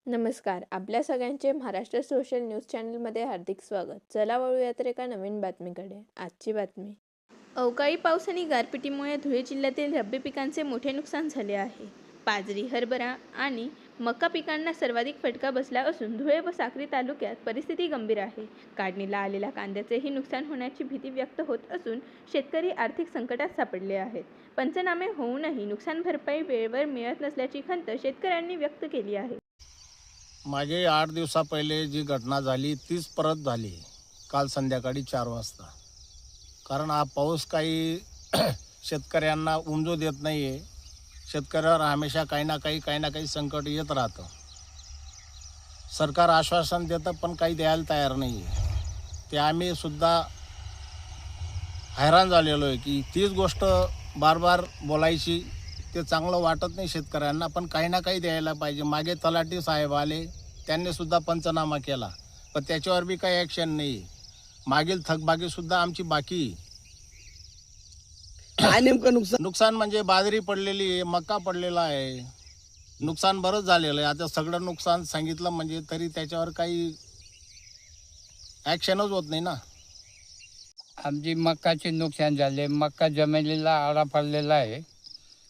नमस्कार. आपल्या सगळ्यांचे महाराष्ट्र सोशल न्यूज चॅनलमध्ये हार्दिक स्वागत. चला वळूया तर एका नवीन बातमीकडे. आजची बातमी. अवकाळी पाऊस आणि गारपिटीमुळे धुळे जिल्ह्यातील रब्बी पिकांचे मोठे नुकसान झाले आहे. बाजरी, हरभरा आणि मका पिकांना सर्वाधिक फटका बसला असून धुळे व साक्री तालुक्यात परिस्थिती गंभीर आहे. काढणीला आलेल्या कांद्याचेही नुकसान होण्याची भीती व्यक्त होत असून शेतकरी आर्थिक संकटात सापडले आहेत. पंचनामे होऊनही नुकसान भरपाई वेळेवर मिळत नसल्याची खंत शेतकऱ्यांनी व्यक्त केली आहे. मागे 8 दिवसा पहिले जी घटना झाली तीच परत झाली काल संध्याकाळी 4 वाजता. कारण हा पाऊस काही शेतकऱ्यांना उमजू देत नाही आहे. शेतकऱ्यावर हमेशा काही ना काही संकट येत राहतं. सरकार आश्वासन देतं पण काही द्यायला तयार नाही आहे. ते आम्ही सुद्धा हैराण झालेलो आहे की तीच गोष्ट बार बार बोलायची. ते चांगलं वाटत नाही शेतकऱ्यांना, पण काही ना काही द्यायला पाहिजे. मागे तलाठी साहेब आले, त्यांनी सुद्धा पंचनामा केला, पण त्याच्यावर बी काही ॲक्शन नाही. मागील थकबाकीसुद्धा आमची बाकी. काय नेमकं नुकसान म्हणजे बाजरी पडलेली आहे, मका पडलेला आहे, नुकसान बरंच झालेलं आहे. आता सगळं नुकसान सांगितलं म्हणजे तरी त्याच्यावर काही ॲक्शनच होत नाही ना. आमची मक्काचे नुकसान झाले. मक्का जमिनीला आळा पडलेला आहे,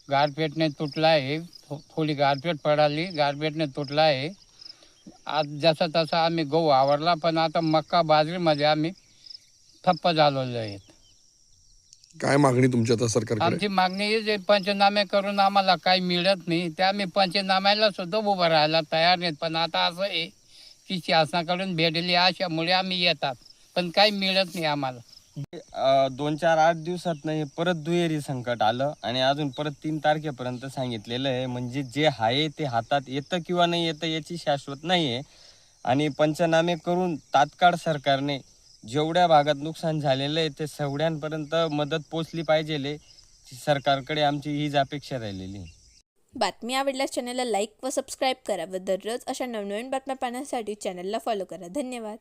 गारपेटने तुटला आहे. थोडी गारपेट पडाली, गारपेटने तुटला आहे. आज जसा तसा आम्ही गहू आवरला, पण आता मक्का बाजरीमध्ये आम्ही ठप्प झालेलो आहेत. काय मागणी तुमची आता सरकारकडे? आमची मागणी आहे जे पंचनामे करून आम्हाला काही मिळत नाही, ते आम्ही पंचनाम्याला सुद्धा उभं राहायला तयार नाहीत. पण आता असं आहे की शासनाकडून भेटलेली आशामुळे आम्ही येतात, पण काही मिळत नाही आम्हाला. 2-4-8 दिवसात नाही परत दुहेरी संकट आलं आणि अजून परत 3 तारखेपर्यंत सांगितलेलं आहे. म्हणजे जे आहे ते हातात येतं किंवा नाही येतं याची शाश्वत नाही आहे. आणि पंचनामे करून तात्काळ सरकारने जेवढ्या भागात नुकसान झालेलं आहे ते सगळ्यांपर्यंत मदत पोचली पाहिजे. सरकारकडे आमची हीच अपेक्षा राहिलेली. बातमी आवडल्यास चॅनलला लाईक व सबस्क्राईब करा व दररोज अशा नवनवीन बातम्या पाहण्यासाठी चॅनलला फॉलो करा. धन्यवाद.